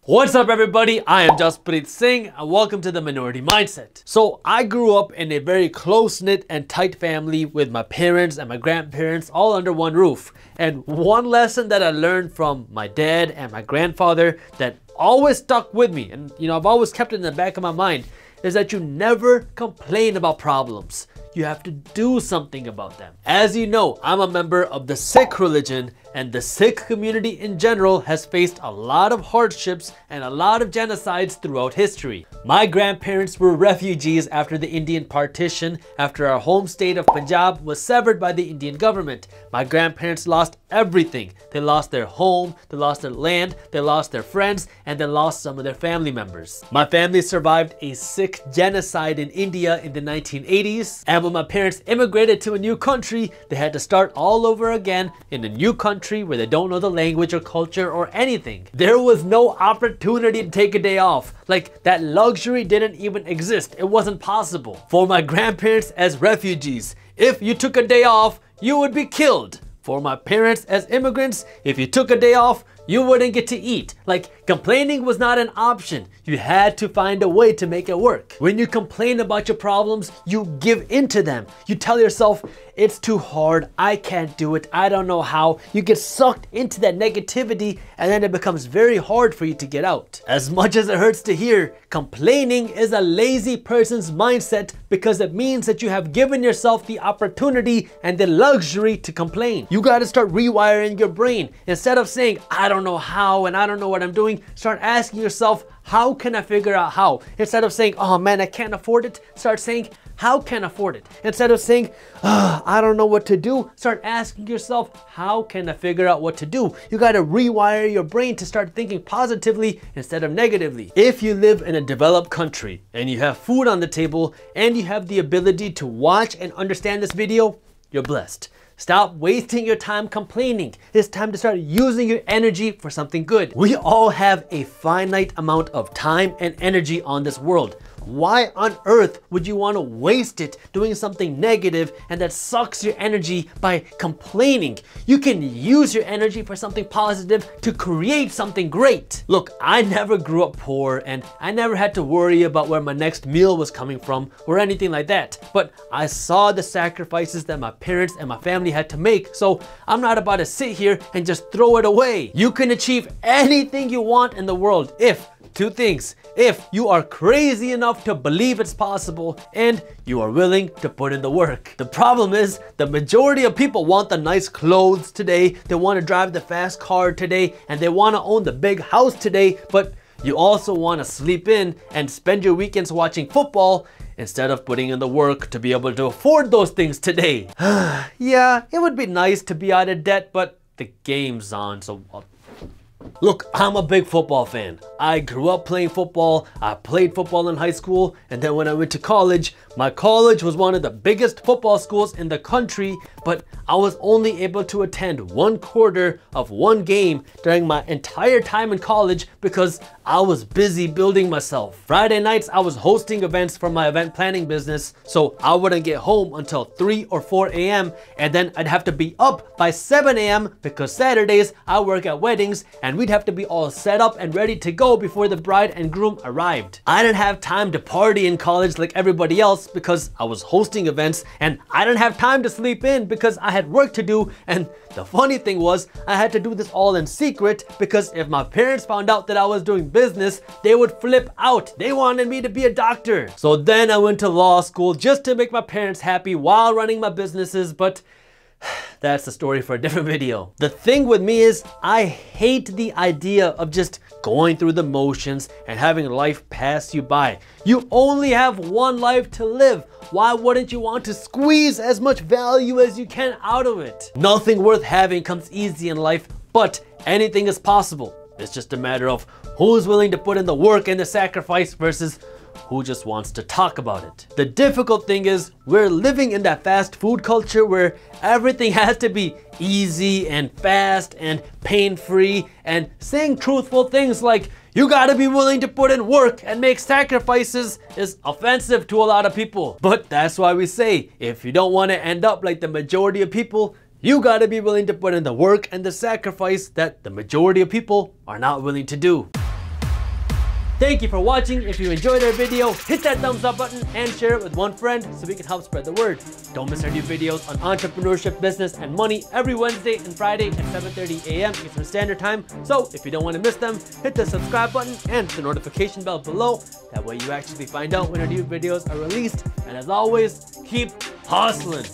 What's up everybody, I am Jaspreet Singh and welcome to the Minority Mindset. So I grew up in a very close-knit and tight family with my parents and my grandparents all under one roof. And one lesson that I learned from my dad and my grandfather that always stuck with me, and I've always kept it in the back of my mind, is that you never complain about problems. You have to do something about them. As you know, I'm a member of the Sikh religion, and the Sikh community in general has faced a lot of hardships and a lot of genocides throughout history. My grandparents were refugees after the Indian partition, after our home state of Punjab was severed by the Indian government. My grandparents lost everything. They lost their home, they lost their land, they lost their friends, and they lost some of their family members. My family survived a Sikh genocide in India in the 1980s, and when my parents immigrated to a new country, they had to start all over again in a new country where they don't know the language or culture or anything. There was no opportunity to take a day off. Like, that luxury didn't even exist. It wasn't possible. For my grandparents as refugees, if you took a day off, you would be killed. For my parents as immigrants, if you took a day off, you wouldn't get to eat. Like, complaining was not an option. You had to find a way to make it work. When you complain about your problems, you give in to them. You tell yourself, it's too hard, I can't do it, I don't know how. You get sucked into that negativity and then it becomes very hard for you to get out. As much as it hurts to hear, complaining is a lazy person's mindset because it means that you have given yourself the opportunity and the luxury to complain. You gotta start rewiring your brain. Instead of saying, I don't know how and I don't know what I'm doing, start asking yourself, how can I figure out how? Instead of saying, oh man, I can't afford it, start saying, how can I afford it? Instead of saying, I don't know what to do, start asking yourself, how can I figure out what to do? You gotta rewire your brain to start thinking positively instead of negatively. If you live in a developed country and you have food on the table and you have the ability to watch and understand this video, you're blessed. Stop wasting your time complaining. It's time to start using your energy for something good. We all have a finite amount of time and energy on this world. Why on earth would you want to waste it doing something negative and that sucks your energy by complaining? You can use your energy for something positive to create something great. Look, I never grew up poor and I never had to worry about where my next meal was coming from or anything like that. But I saw the sacrifices that my parents and my family had to make, so I'm not about to sit here and just throw it away. You can achieve anything you want in the world if two things. If you are crazy enough to believe it's possible and you are willing to put in the work. The problem is the majority of people want the nice clothes today, they want to drive the fast car today, and they want to own the big house today, but you also want to sleep in and spend your weekends watching football instead of putting in the work to be able to afford those things today. Yeah, it would be nice to be out of debt, but the game's on, so look, I'm a big football fan. I grew up playing football. I played football in high school, and then when I went to college, my college was one of the biggest football schools in the country, but I was only able to attend 1/4 of one game during my entire time in college because I was busy building myself. Friday nights, I was hosting events for my event planning business, so I wouldn't get home until 3 or 4 a.m. and then I'd have to be up by 7 a.m. because Saturdays I work at weddings and we'd have to be all set up and ready to go before the bride and groom arrived. I didn't have time to party in college like everybody else because I was hosting events, and I didn't have time to sleep in because I had work to do. And the funny thing was, I had to do this all in secret because if my parents found out that I was doing business, they would flip out. They wanted me to be a doctor. So then I went to law school just to make my parents happy while running my businesses, but that's a story for a different video. The thing with me is I hate the idea of just going through the motions and having life pass you by. You only have one life to live. Why wouldn't you want to squeeze as much value as you can out of it? Nothing worth having comes easy in life, but anything is possible. It's just a matter of who's willing to put in the work and the sacrifice versus who just wants to talk about it. The difficult thing is we're living in that fast food culture where everything has to be easy and fast and pain-free, and saying truthful things like you gotta be willing to put in work and make sacrifices is offensive to a lot of people. But that's why we say if you don't want to end up like the majority of people, you gotta be willing to put in the work and the sacrifice that the majority of people are not willing to do. Thank you for watching. If you enjoyed our video, hit that thumbs up button and share it with one friend so we can help spread the word. Don't miss our new videos on entrepreneurship, business, and money every Wednesday and Friday at 7:30 a.m. Eastern Standard Time. So if you don't want to miss them, hit the subscribe button and the notification bell below. That way you actually find out when our new videos are released. And as always, keep hustling.